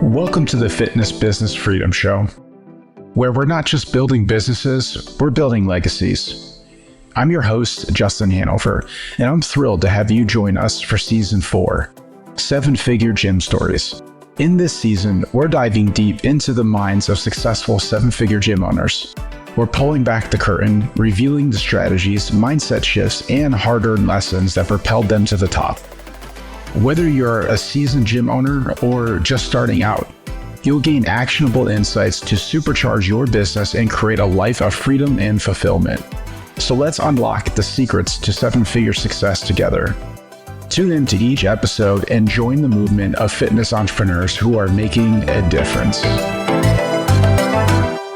Welcome to the Fitness Business Freedom Show, where we're not just building businesses, we're building legacies. I'm your host, Justin Hanover, and I'm thrilled to have you join us for Season 4, 7-Figure Gym Stories. In this season, we're diving deep into the minds of successful 7-figure gym owners. We're pulling back the curtain, revealing the strategies, mindset shifts, and hard-earned lessons that propelled them to the top. Whether you're a seasoned gym owner or just starting out, you'll gain actionable insights to supercharge your business and create a life of freedom and fulfillment. So let's unlock the secrets to 7-figure success together. Tune into each episode and join the movement of fitness entrepreneurs who are making a difference.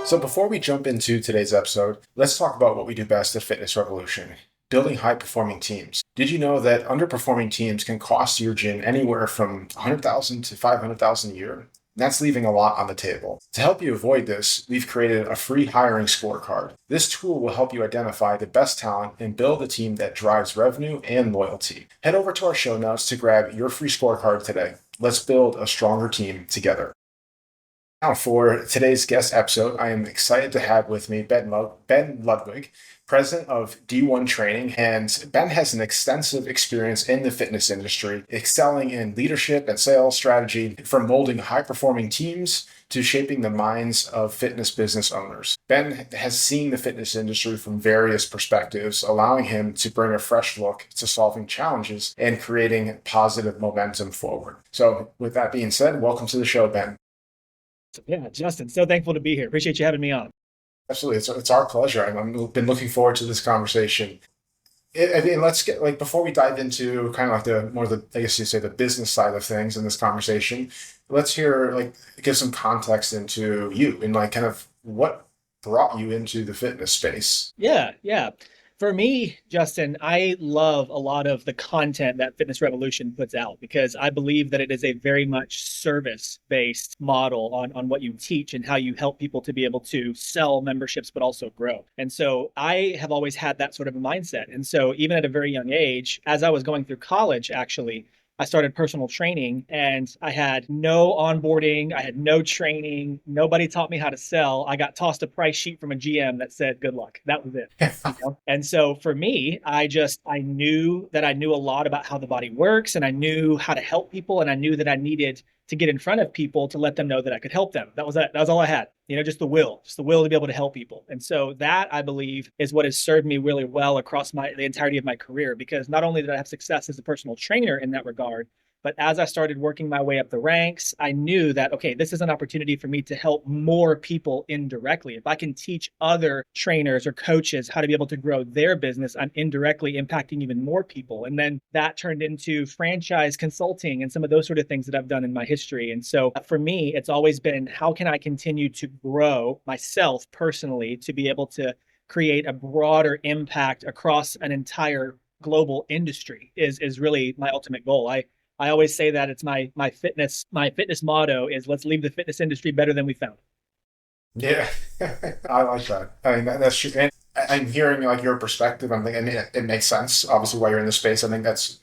So before we jump into today's episode, let's talk about what we do best at Fitness Revolution: building high-performing teams. Did you know that underperforming teams can cost your gym anywhere from $100,000 to $500,000 a year? That's leaving a lot on the table. To help you avoid this, we've created a free hiring scorecard. This tool will help you identify the best talent and build a team that drives revenue and loyalty. Head over to our show notes to grab your free scorecard today. Let's build a stronger team together. Now, for today's guest episode, I am excited to have with me Ben Ludwig, president of D1 Training. And Ben has an extensive experience in the fitness industry, excelling in leadership and sales strategy, from molding high-performing teams to shaping the minds of fitness business owners. Ben has seen the fitness industry from various perspectives, allowing him to bring a fresh look to solving challenges and creating positive momentum forward. So with that being said, welcome to the show, Ben. Yeah, Justin, so thankful to be here. Appreciate you having me on. Absolutely. It's our pleasure. I've been looking forward to this conversation. Let's get, before we dive into kind of the business side of things in this conversation, let's give some context into you and kind of what brought you into the fitness space. Yeah. For me, Justin, I love a lot of the content that Fitness Revolution puts out because I believe that it is a very much service-based model on what you teach and how you help people to be able to sell memberships, but also grow. And so I have always had that sort of a mindset. And so even at a very young age, as I was going through college, actually, I started personal training and I had no onboarding. I had no training. Nobody taught me how to sell. I got tossed a price sheet from a GM that said, good luck. That was it. And so for me, I knew that I knew a lot about how the body works and I knew how to help people. And I knew that I needed to get in front of people to let them know that I could help them. That was all I had, just the will to be able to help people. And so that, I believe, is what has served me really well across the entirety of my career, because not only did I have success as a personal trainer in that regard, but as I started working my way up the ranks, I knew that, okay, this is an opportunity for me to help more people indirectly. If I can teach other trainers or coaches how to be able to grow their business, I'm indirectly impacting even more people. And then that turned into franchise consulting and some of those sort of things that I've done in my history. And so for me, it's always been, how can I continue to grow myself personally to be able to create a broader impact across an entire global industry is really my ultimate goal. I always say that it's my fitness motto is, let's leave the fitness industry better than we found it. Yeah, I like that. I mean, that's true. And I'm hearing your perspective. I'm thinking it makes sense. Obviously, while you're in the space, I think that's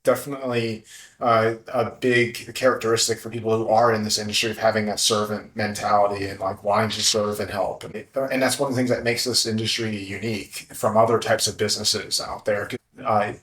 definitely a big characteristic for people who are in this industry, of having that servant mentality and wanting to serve and help. And that's one of the things that makes this industry unique from other types of businesses out there. I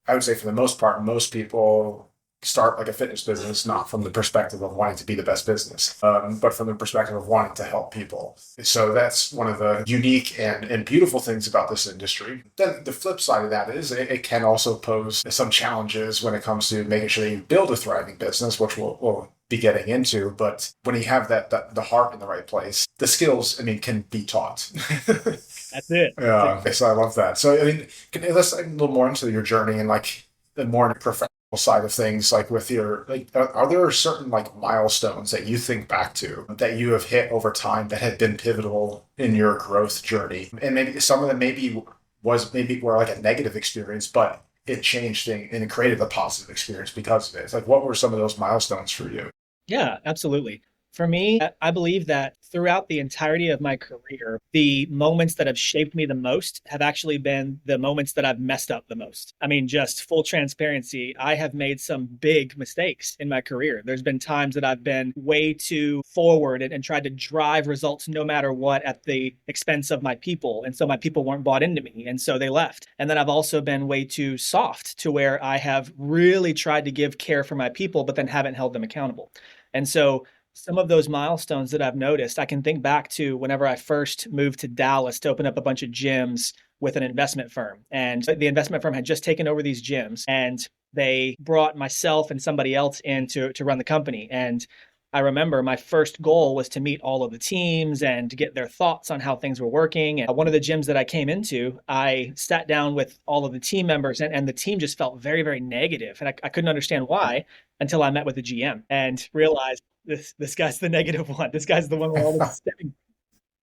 would say for the most part, most people start a fitness business not from the perspective of wanting to be the best business, but from the perspective of wanting to help people. So that's one of the unique and beautiful things about this industry. Then the flip side of that is it can also pose some challenges when it comes to making sure you build a thriving business, which we'll be getting into. But when you have the heart in the right place, the skills, can be taught. That's it. Yeah, so I love that. So let's dive a little more into your journey and the more professional side of things, with your are there certain milestones that you think back to that you have hit over time that had been pivotal in your growth journey? And maybe some of them were a negative experience, but it changed things and it created a positive experience because of it. What were some of those milestones for you? Yeah, absolutely. For me, I believe that throughout the entirety of my career, the moments that have shaped me the most have actually been the moments that I've messed up the most. I mean, just full transparency, I have made some big mistakes in my career. There's been times that I've been way too forward and tried to drive results no matter what at the expense of my people. And so my people weren't bought into me. And so they left. And then I've also been way too soft to where I have really tried to give care for my people, but then haven't held them accountable. And so some of those milestones that I've noticed, I can think back to whenever I first moved to Dallas to open up a bunch of gyms with an investment firm. And the investment firm had just taken over these gyms and they brought myself and somebody else in to run the company. And I remember my first goal was to meet all of the teams and to get their thoughts on how things were working. And one of the gyms that I came into, I sat down with all of the team members and the team just felt very, very negative. And I couldn't understand why until I met with the GM and realized this guy's the negative one. This guy's the one where all this is stemming.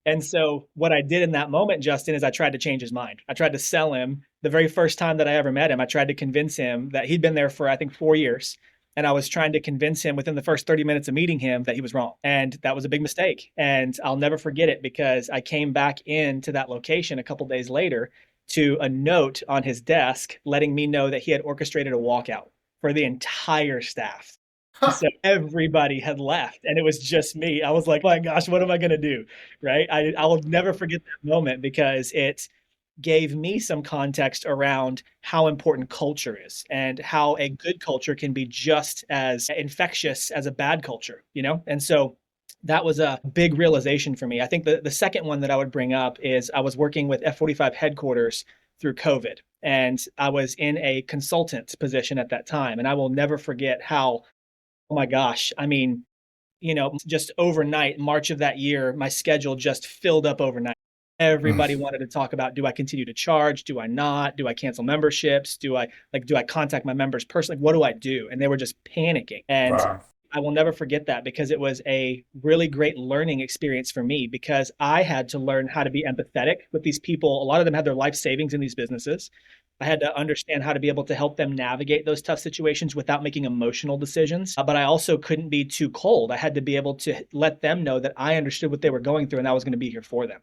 And so what I did in that moment, Justin, is I tried to change his mind. I tried to sell him the very first time that I ever met him. I tried to convince him that he'd been there for, I think, 4 years. And I was trying to convince him within the first 30 minutes of meeting him that he was wrong. And that was a big mistake. And I'll never forget it because I came back into that location a couple days later to a note on his desk letting me know that he had orchestrated a walkout for the entire staff. So everybody had left and it was just me. I was like, my gosh, what am I going to do? Right. I will never forget that moment because it gave me some context around how important culture is and how a good culture can be just as infectious as a bad culture, you know? And so that was a big realization for me. I think the second one that I would bring up is I was working with F45 headquarters through COVID and I was in a consultant position at that time. And I will never forget how, oh my gosh, I mean, just overnight, March of that year, my schedule just filled up overnight. Everybody wanted to talk about, do I continue to charge? Do I not? Do I cancel memberships? Do I contact my members personally? What do I do? And they were just panicking. And wow. I will never forget that because it was a really great learning experience for me because I had to learn how to be empathetic with these people. A lot of them had their life savings in these businesses. I had to understand how to be able to help them navigate those tough situations without making emotional decisions. But I also couldn't be too cold. I had to be able to let them know that I understood what they were going through and I was going to be here for them.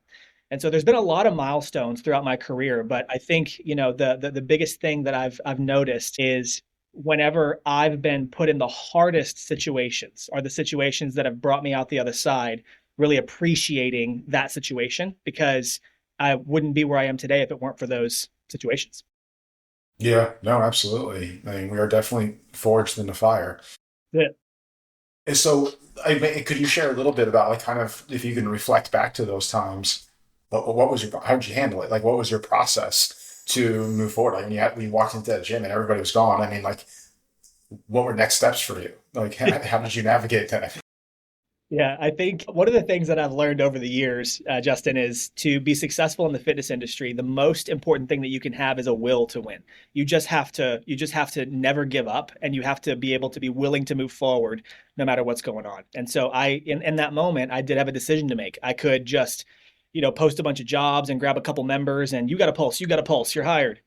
And so there's been a lot of milestones throughout my career, but I think, the biggest thing that I've noticed is whenever I've been put in the hardest situations or the situations that have brought me out the other side, really appreciating that situation because I wouldn't be where I am today if it weren't for those situations. Yeah, no, absolutely. I mean, we are definitely forged in the fire. Yeah. And so, could you share a little bit about, like, kind of, if you can reflect back to those times, what was how did you handle it? Like, what was your process to move forward? Like, when you walked into that gym and everybody was gone, I mean, like, what were next steps for you? Like, how did you navigate that? Yeah, I think one of the things that I've learned over the years, Justin, is to be successful in the fitness industry. The most important thing that you can have is a will to win. You just have to never give up, and you have to be able to be willing to move forward no matter what's going on. And so in that moment, I did have a decision to make. I could just, post a bunch of jobs and grab a couple members, and you got a pulse, you're hired.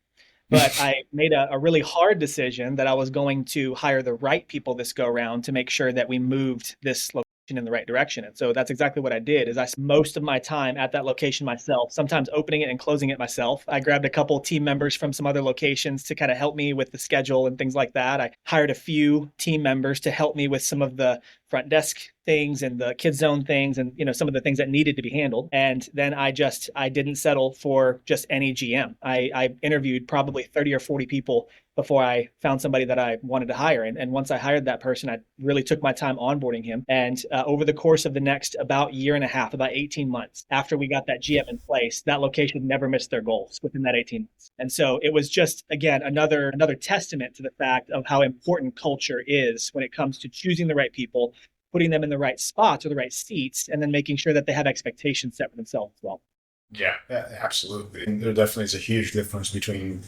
But I made a really hard decision that I was going to hire the right people this go around to make sure that we moved this location in the right direction. And so that's exactly what I did is I spent most of my time at that location myself, sometimes opening it and closing it myself. I grabbed a couple team members from some other locations to kind of help me with the schedule and things like that. I hired a few team members to help me with some of the front desk things and the kids zone things and some of the things that needed to be handled. And then I didn't settle for just any GM. I interviewed probably 30 or 40 people before I found somebody that I wanted to hire. And once I hired that person, I really took my time onboarding him. And over the course of the next about year and a half, about 18 months after we got that GM in place, that location never missed their goals within that 18 months. And so it was just, again, another testament to the fact of how important culture is when it comes to choosing the right people, putting them in the right spots or the right seats, and then making sure that they have expectations set for themselves as well. Yeah, absolutely. And there definitely is a huge difference between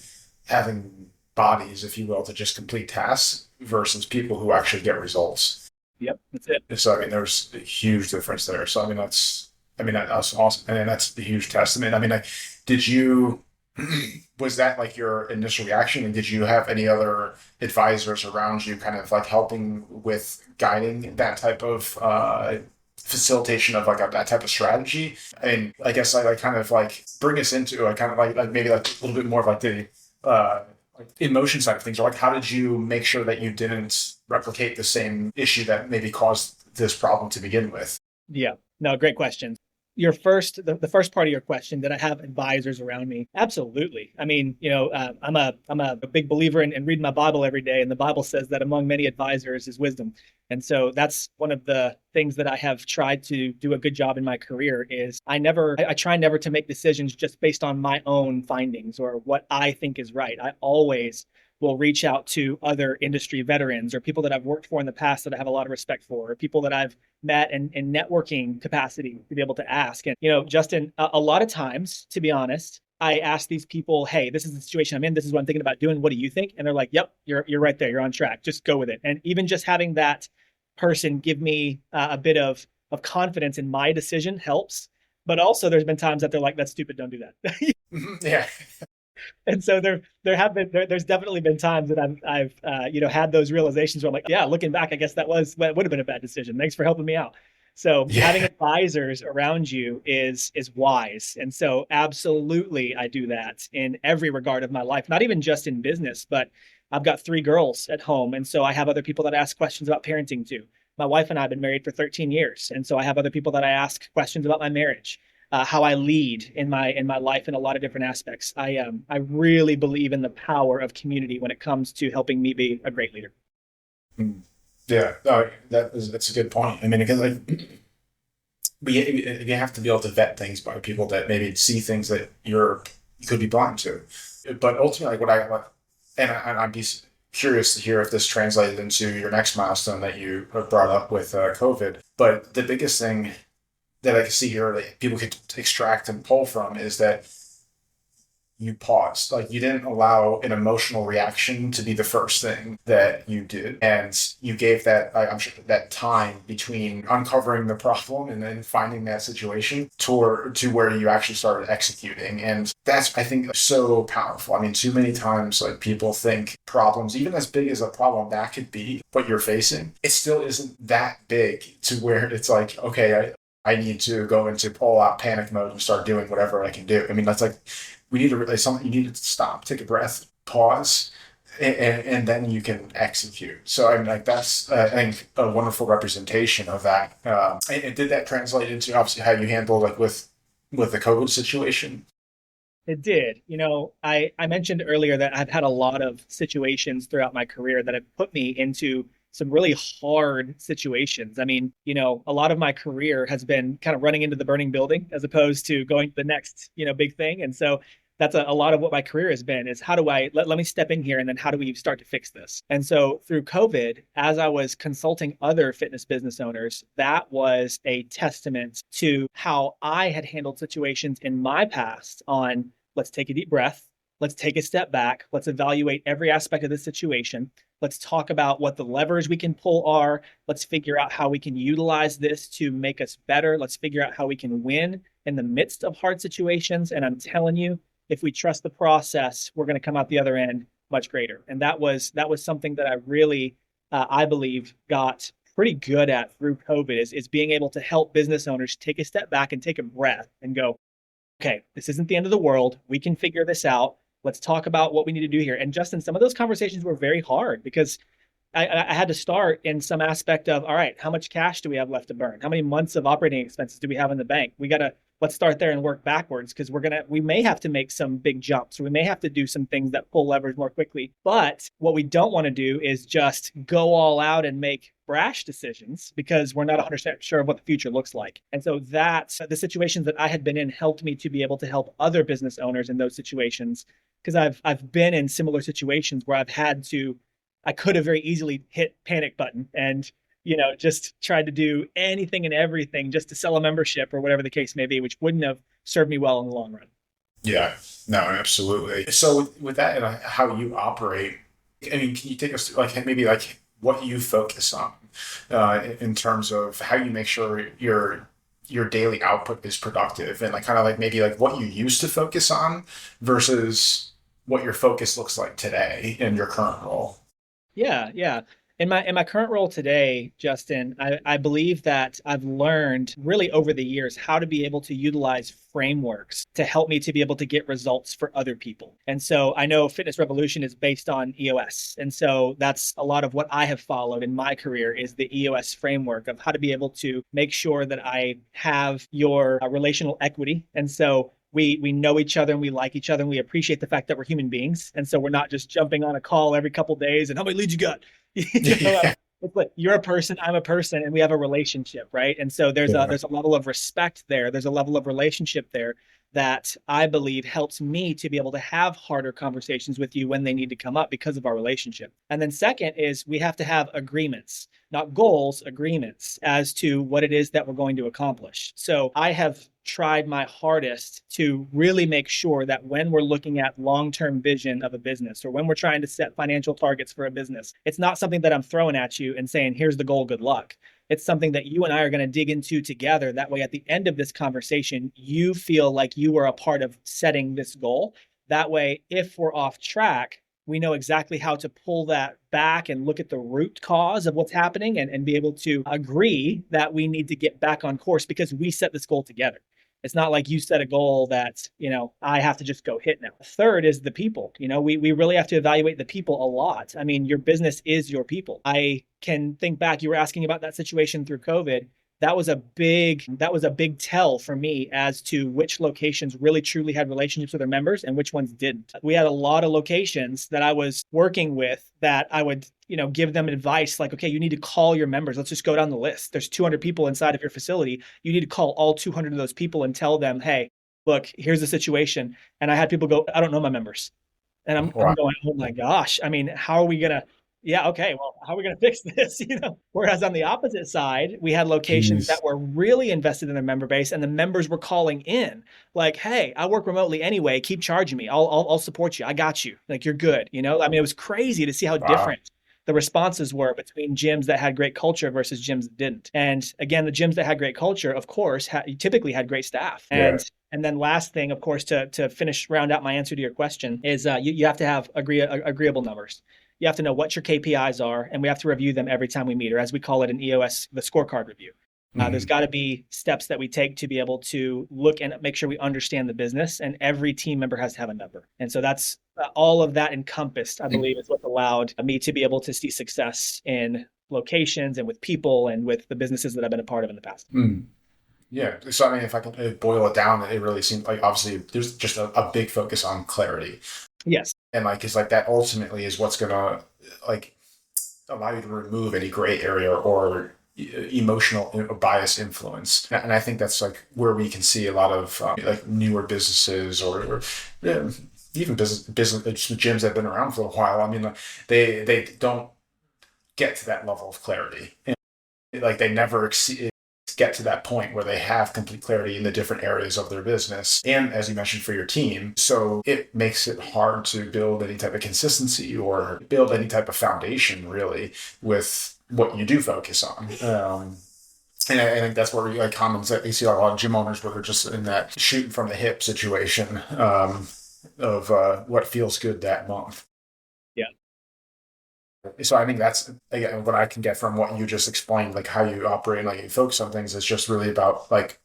having bodies, if you will, to just complete tasks versus people who actually get results. Yep, that's it. So, I mean, there's a huge difference there. So, that's awesome. And that's the huge testament. I mean, was that like your initial reaction? And did you have any other advisors around you kind of like helping with guiding that type of facilitation of like that type of strategy. And I guess I like kind of like bring us into I kind of like maybe like a little bit more of like the like emotion side of things, or like how did you make sure that you didn't replicate the same issue that maybe caused this problem to begin with? Yeah, no, great question. The first part of your question, that I have advisors around me? Absolutely. I mean, I'm a big believer in reading my Bible every day, and the Bible says that among many advisors is wisdom. And so that's one of the things that I have tried to do a good job in my career is I try never to make decisions just based on my own findings or what I think is right. I always will reach out to other industry veterans or people that I've worked for in the past that I have a lot of respect for, or people that I've met in networking capacity to be able to ask. And, Justin, a lot of times, to be honest, I ask these people, hey, this is the situation I'm in. This is what I'm thinking about doing. What do you think? And they're like, yep, you're right there. You're on track. Just go with it. And even just having that person give me a bit of confidence in my decision helps. But also there's been times that they're like, that's stupid. Don't do that. Yeah. And so there's definitely been times that I've had those realizations where I'm like, yeah, looking back, I guess that would have been a bad decision. Thanks for helping me out. So Yeah. having advisors around you is wise. And so absolutely I do that in every regard of my life, not even just in business, but I've got 3 girls at home. And so I have other people that ask questions about parenting too. My wife and I have been married for 13 years. And so I have other people that I ask questions about my marriage. How I lead in my life in a lot of different aspects. I really believe in the power of community when it comes to helping me be a great leader. Yeah, no, that's a good point. I mean, because like you have to be able to vet things by people that maybe see things that you could be blind to. But ultimately, what I like, and I'd be curious to hear if this translated into your next milestone that you brought up with COVID. But the biggest thing that I can see here that people could extract and pull from is that you paused. Like you didn't allow an emotional reaction to be the first thing that you did. And you gave I'm sure that time between uncovering the problem and then finding that situation to where you actually started executing. And that's, I think, so powerful. I mean, too many times, like people think problems, even as big as a problem that could be, what you're facing, it still isn't that big to where it's like, okay, I need to go into all out panic mode and start doing whatever I can do. I mean, that's like, we need to realize something. You need to stop, take a breath, pause, and then you can execute. So I mean, like that's I think a wonderful representation of that. And did that translate into obviously how you handled like with the COVID situation? It did. I mentioned earlier that I've had a lot of situations throughout my career that have put me into some really hard situations. I mean, a lot of my career has been kind of running into the burning building as opposed to going to the next, big thing. And so that's a lot of what my career has been is how do I let me step in here and then how do we start to fix this? And so through COVID, as I was consulting other fitness business owners, that was a testament to how I had handled situations in my past on let's take a deep breath. Let's take a step back. Let's evaluate every aspect of the situation. Let's talk about what the levers we can pull are. Let's figure out how we can utilize this to make us better. Let's figure out how we can win in the midst of hard situations. And I'm telling you, if we trust the process, we're going to come out the other end much greater. And that was something that I really, I believe, got pretty good at through COVID is being able to help business owners take a step back and take a breath and go, okay, this isn't the end of the world. We can figure this out. Let's talk about what we need to do here. And Justin, some of those conversations were very hard because I had to start in some aspect of, all right, how much cash do we have left to burn? How many months of operating expenses do we have in the bank? Let's start there and work backwards because we may have to make some big jumps. We may have to do some things that pull levers more quickly. But what we don't want to do is just go all out and make brash decisions because we're not 100% sure of what the future looks like. And so that's the situations that I had been in helped me to be able to help other business owners in those situations because I've been in similar situations where I could have very easily hit panic button and just tried to do anything and everything just to sell a membership or whatever the case may be, which wouldn't have served me well in the long run. Yeah, no, absolutely. So with that and how you operate, I mean, can you take us through like maybe like what you focus on in terms of how you make sure your daily output is productive and like kind of like maybe like what you used to focus on versus what your focus looks like today in your current role? Yeah. In my current role today, Justin, I believe that I've learned really over the years how to be able to utilize frameworks to help me to be able to get results for other people. And so I know Fitness Revolution is based on EOS. And so that's a lot of what I have followed in my career is the EOS framework of how to be able to make sure that I have your relational equity. And so we know each other and we like each other and we appreciate the fact that we're human beings. And so we're not just jumping on a call every couple of days and how many leads you got? Yeah. It's like you're a person, I'm a person, and we have a relationship, right? And so Yeah. there's a level of respect there. There's a level of relationship there that I believe helps me to be able to have harder conversations with you when they need to come up because of our relationship. And then second is we have to have agreements, not goals, agreements as to what it is that we're going to accomplish. So I have tried my hardest to really make sure that when we're looking at long-term vision of a business or when we're trying to set financial targets for a business, it's not something that I'm throwing at you and saying, here's the goal, good luck. It's something that you and I are going to dig into together. That way, at the end of this conversation, you feel like you are a part of setting this goal. That way, if we're off track, we know exactly how to pull that back and look at the root cause of what's happening and be able to agree that we need to get back on course because we set this goal together. It's not like you set a goal that, I have to just go hit now. Third is the people. We really have to evaluate the people a lot. I mean, your business is your people. I can think back, you were asking about that situation through COVID. That was a big tell for me as to which locations really truly had relationships with their members and which ones didn't. We had a lot of locations that I was working with that I would, give them advice like, okay, you need to call your members. Let's just go down the list. There's 200 people inside of your facility. You need to call all 200 of those people and tell them, hey, look, here's the situation. And I had people go, I don't know my members. And I'm Wow. going, oh my gosh. I mean, how are we going to, yeah, okay, well, how are we going to fix this? Whereas on the opposite side, we had locations Jeez. that were really invested in their member base and the members were calling in like, hey, I work remotely anyway. Keep charging me. I'll support you. I got you. Like, you're good. I mean, it was crazy to see how Wow. different the responses were between gyms that had great culture versus gyms that didn't. And again, the gyms that had great culture, of course, typically had great staff. Yeah. And then last thing, of course, to finish round out my answer to your question is you have to have agreeable numbers. You have to know what your KPIs are, and we have to review them every time we meet, or as we call it in EOS, the scorecard review. There's Mhm. got to be steps that we take to be able to look and make sure we understand the business, and every team member has to have a number. And so that's all of that encompassed, I believe, is what allowed me to be able to see success in locations and with people and with the businesses that I've been a part of in the past. Mm. Yeah. So, I mean, if I can boil it down, it really seems like obviously there's just a big focus on clarity. Yes. And like, it's like that ultimately is what's going to like allow you to remove any gray area or emotional bias influence. And I think that's like where we can see a lot of like newer businesses or yeah, even business gyms that have been around for a while. I mean, they don't get to that level of clarity. And, like they never get to that point where they have complete clarity in the different areas of their business. And as you mentioned for your team, so it makes it hard to build any type of consistency or build any type of foundation really with what you do focus on. And I think that's where like comments that you see a lot of gym owners where they're just in that shooting from the hip situation of what feels good that month. Yeah. So I think that's again what I can get from what you just explained, like how you operate and like you focus on things is just really about like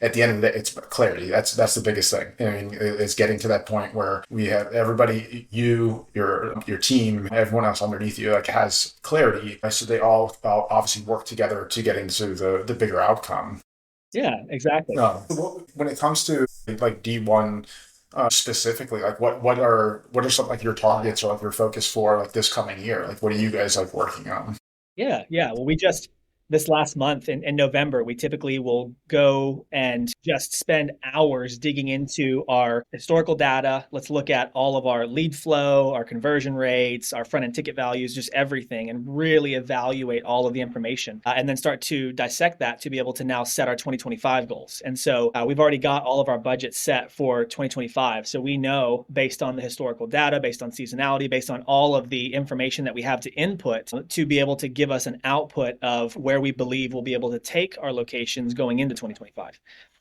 at the end of the day, it's clarity. That's the biggest thing. I mean, it's getting to that point where we have everybody, your team, everyone else underneath you, like has clarity, so they all obviously work together to get into the bigger outcome. Yeah, exactly. When it comes to like D1 specifically, like what are some like your targets or like your focus for like this coming year? Like what are you guys like working on? Yeah, yeah. Well, this last month in November, we typically will go and just spend hours digging into our historical data. Let's look at all of our lead flow, our conversion rates, our front end ticket values, just everything, and really evaluate all of the information and then start to dissect that to be able to now set our 2025 goals. And so we've already got all of our budgets set for 2025. So we know based on the historical data, based on seasonality, based on all of the information that we have to input to be able to give us an output of where we believe we'll be able to take our locations going into 2025.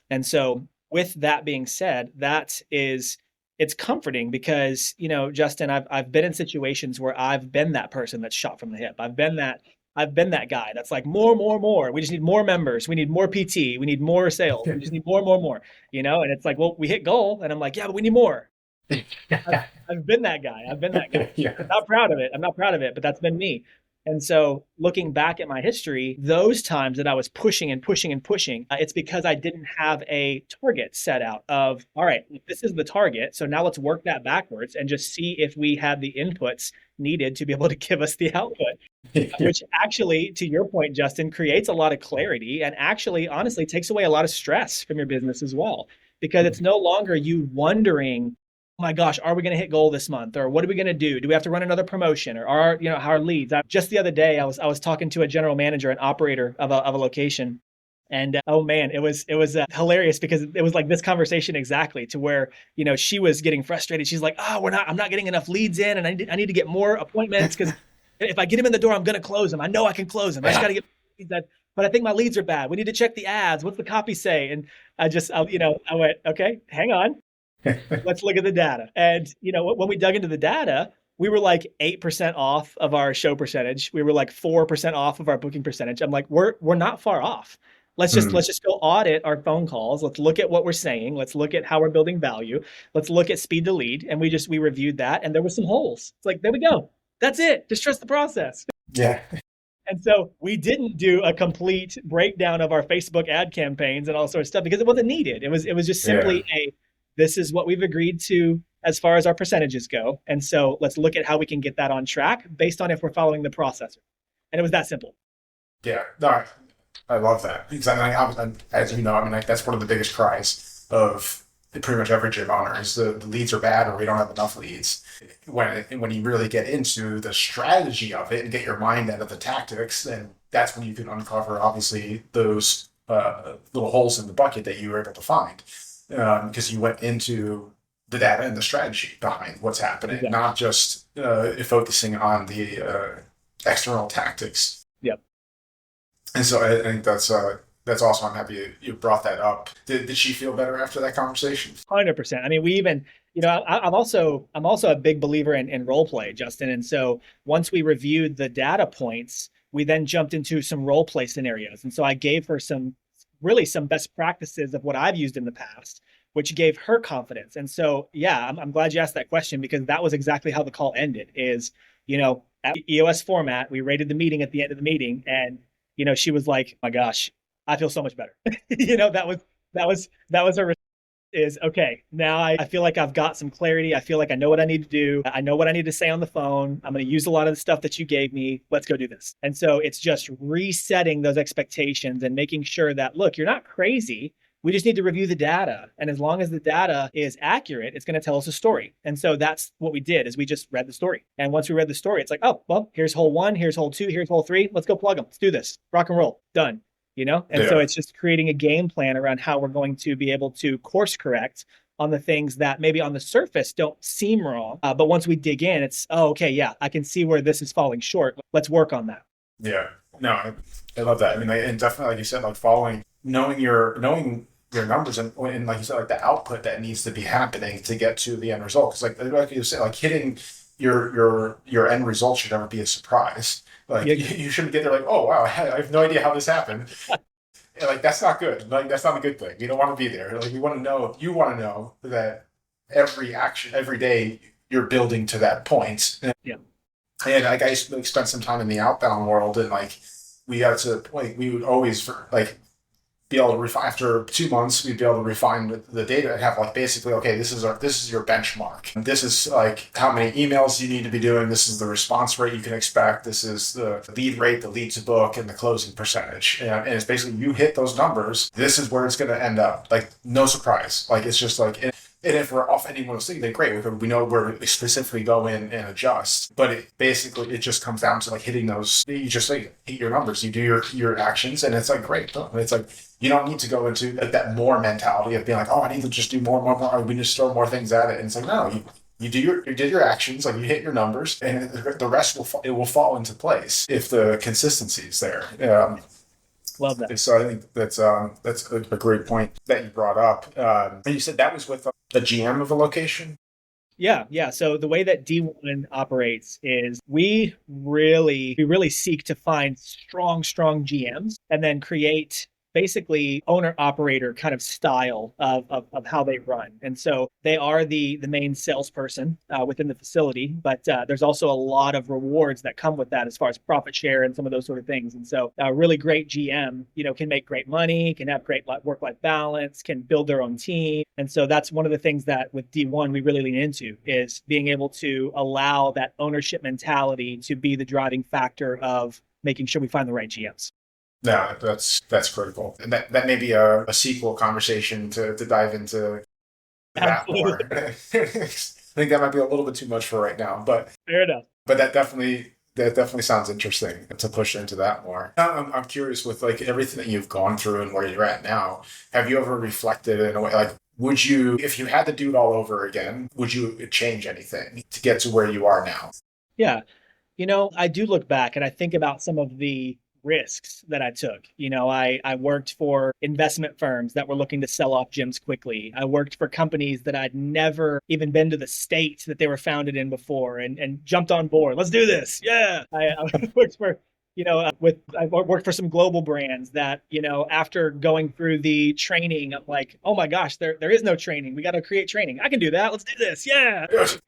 And so with that being said, that is it's comforting because, Justin, I've been in situations where I've been that person that's shot from the hip. I've been that guy that's like more, more, more. We just need more members. We need more PT. We need more sales. We just need more, more, more. And it's like, well, we hit goal, and I'm like, yeah, but we need more. I've, I've been that guy. I've been that guy. Yeah. I'm not proud of it. I'm not proud of it, but that's been me. And so looking back at my history, those times that I was pushing and pushing and pushing, it's because I didn't have a target set out of, all right, this is the target. So now let's work that backwards and just see if we have the inputs needed to be able to give us the output, which actually, to your point, Justin, creates a lot of clarity and actually, honestly, takes away a lot of stress from your business as well, because it's no longer you wondering, oh my gosh, are we going to hit goal this month? Or what are we going to do? Do we have to run another promotion? Or how our leads? Just the other day, I was talking to a general manager, an operator of a location. And oh man, it was hilarious because it was like this conversation exactly, to where, she was getting frustrated. She's like, oh, I'm not getting enough leads in, and I need to get more appointments, because if I get them in the door, I'm going to close them. I know I can close them. I just got to get leads in. But I think my leads are bad. We need to check the ads. What's the copy say? And I went, okay, hang on. Let's look at the data. And, when we dug into the data, we were like 8% off of our show percentage. We were like 4% off of our booking percentage. I'm like, we're not far off. Let's just go audit our phone calls. Let's look at what we're saying. Let's look at how we're building value. Let's look at speed to lead. And we reviewed that, and there were some holes. It's like, there we go. That's it. Just trust the process. Yeah. And so we didn't do a complete breakdown of our Facebook ad campaigns and all sorts of stuff because it wasn't needed. It was just simply this is what we've agreed to as far as our percentages go. And so let's look at how we can get that on track based on if we're following the processor. And it was that simple. Yeah. No, I love that. Because as you know, that's one of the biggest cries of pretty much every gym owner is the leads are bad, or we don't have enough leads. When you really get into the strategy of it and get your mind out of the tactics, then that's when you can uncover, obviously, those little holes in the bucket that you were able to find. Because you went into the data and the strategy behind what's happening, not just focusing on the external tactics. Yep. And so I think that's awesome. I'm happy you brought that up. Did she feel better after that conversation? 100%. We even, I'm also a big believer in role play, Justin. And so once we reviewed the data points, we then jumped into some role play scenarios. And so I gave her some best practices of what I've used in the past, which gave her confidence. And so, I'm glad you asked that question, because that was exactly how the call ended is, at EOS format, we rated the meeting at the end of the meeting. And, she was like, oh my gosh, I feel so much better. That was her is, okay, now I feel like I've got some clarity. I feel like I know what I need to do. I know what I need to say on the phone. I'm going to use a lot of the stuff that you gave me. Let's go do this. And so it's just resetting those expectations and making sure that, look, you're not crazy. We just need to review the data. And as long as the data is accurate, it's going to tell us a story. And so that's what we did, is we just read the story. And once we read the story, it's like, oh, well, here's hole 1, here's hole 2, here's hole 3. Let's go plug them. Let's do this. Rock and roll. Done. So it's just creating a game plan around how we're going to be able to course correct on the things that maybe on the surface don't seem wrong. But once we dig in, it's, oh, okay, yeah, I can see where this is falling short. Let's work on that. Yeah. No, I love that. And definitely, like you said, like knowing your numbers and like you said, like the output that needs to be happening to get to the end result. Because like you said, like hitting your end result should never be a surprise. Like you shouldn't get there like, oh wow, I have no idea how this happened. And like that's not good. Like that's not a good thing. You don't want to be there. Like you want to know that every action, every day, you're building to that point. Yeah. And like I used to spend some time in the outbound world, and like we got to the point we would always like be able to refine after 2 months. We'd be able to refine the data and have like basically, okay, this is your benchmark. This is like how many emails you need to be doing. This is the response rate you can expect. This is the lead rate, the lead to book, and the closing percentage. And it's basically you hit those numbers. This is where it's going to end up. Like no surprise. Like it's just like. And if we're off any one of those things, then great. We know where we specifically go in and adjust. But it just comes down to like hitting those. You just like hit your numbers. You do your actions, and it's like great. It's like you don't need to go into like that more mentality of being like, oh, I need to just do more. Or we just throw more things at it. And it's like no, you did your actions, like you hit your numbers, and the rest will fall into place if the consistency is there. Love that. So I think that's a great point that you brought up. And you said that was with the GM of a location? Yeah. So the way that D1 operates is we really seek to find strong GMs and then create basically owner operator kind of style of how they run. And so they are the main salesperson within the facility, but there's also a lot of rewards that come with that as far as profit share and some of those sort of things. And so a really great GM, can make great money, can have great work-life balance, can build their own team. And so that's one of the things that with D1 we really lean into is being able to allow that ownership mentality to be the driving factor of making sure we find the right GMs. Yeah, that's critical. And that may be a sequel conversation to dive into that more. I think that might be a little bit too much for right now, but fair enough. But that definitely sounds interesting to push into that more. I'm curious with like everything that you've gone through and where you're at now. Have you ever reflected in a way like, would you, if you had to do it all over again, would you change anything to get to where you are now? Yeah. I do look back and I think about some of the risks that I took. I worked for investment firms that were looking to sell off gyms quickly. I worked for companies that I'd never even been to the state that they were founded in before and jumped on board. Let's do this. Yeah. I worked for I worked for some global brands that, after going through the training, I'm like, oh my gosh, there is no training. We got to create training. I can do that. Let's do this. Yeah.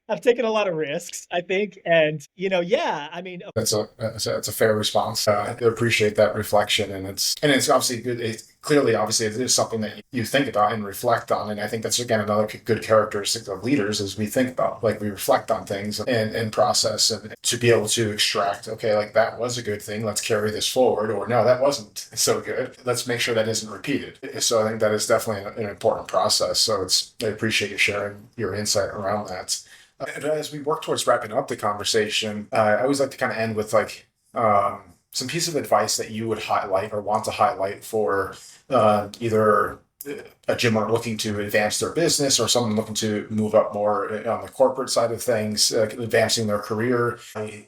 I've taken a lot of risks, I think. And, yeah, I mean, that's a fair response. I appreciate that reflection. And it's obviously good. Obviously, it is something that you think about and reflect on. And I think that's, again, another good characteristic of leaders is we think about, like, we reflect on things and process and to be able to extract, okay, like that was a good thing. Let's carry this forward. Or no, that wasn't so good. Let's make sure that isn't repeated. So I think that is definitely an important process. So I appreciate you sharing your insight around that. And as we work towards wrapping up the conversation, I always like to kind of end with like some piece of advice that you would highlight or want to highlight for either a gym owner looking to advance their business or someone looking to move up more on the corporate side of things, advancing their career.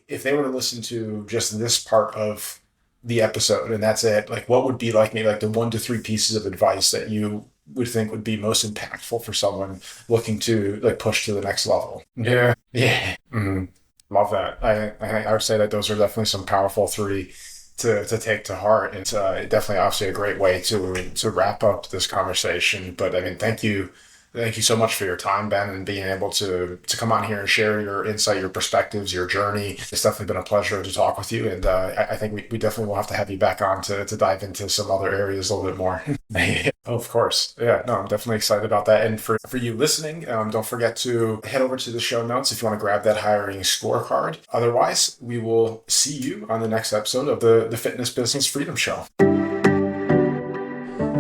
If they were to listen to just this part of the episode and that's it, like what would be like maybe like the 1 to 3 pieces of advice that you would think would be most impactful for someone looking to like push to the next level? Yeah. Mm-hmm. Love that. I would say that those are definitely some powerful 3 to take to heart. It's definitely obviously a great way to wrap up this conversation. But I mean, thank you so much for your time, Ben, and being able to come on here and share your insight, your perspectives, your journey. It's definitely been a pleasure to talk with you. And I think we definitely will have to have you back on to dive into some other areas a little bit more. Of course. Yeah, no, I'm definitely excited about that. And for you listening, don't forget to head over to the show notes if you want to grab that hiring scorecard. Otherwise, we will see you on the next episode of the Fitness Business Freedom Show.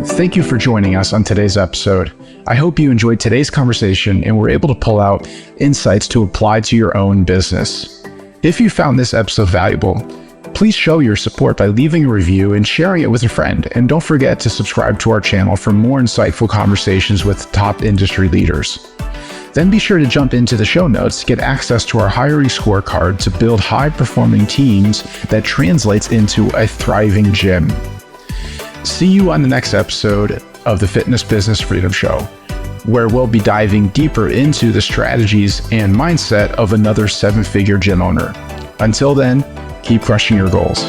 Thank you for joining us on today's episode. I hope you enjoyed today's conversation and were able to pull out insights to apply to your own business. If you found this episode valuable, please show your support by leaving a review and sharing it with a friend. And don't forget to subscribe to our channel for more insightful conversations with top industry leaders. Then be sure to jump into the show notes to get access to our hiring scorecard to build high-performing teams that translates into a thriving gym. See you on the next episode of the Fitness Business Freedom Show, where we'll be diving deeper into the strategies and mindset of another 7-figure gym owner. Until then, keep crushing your goals.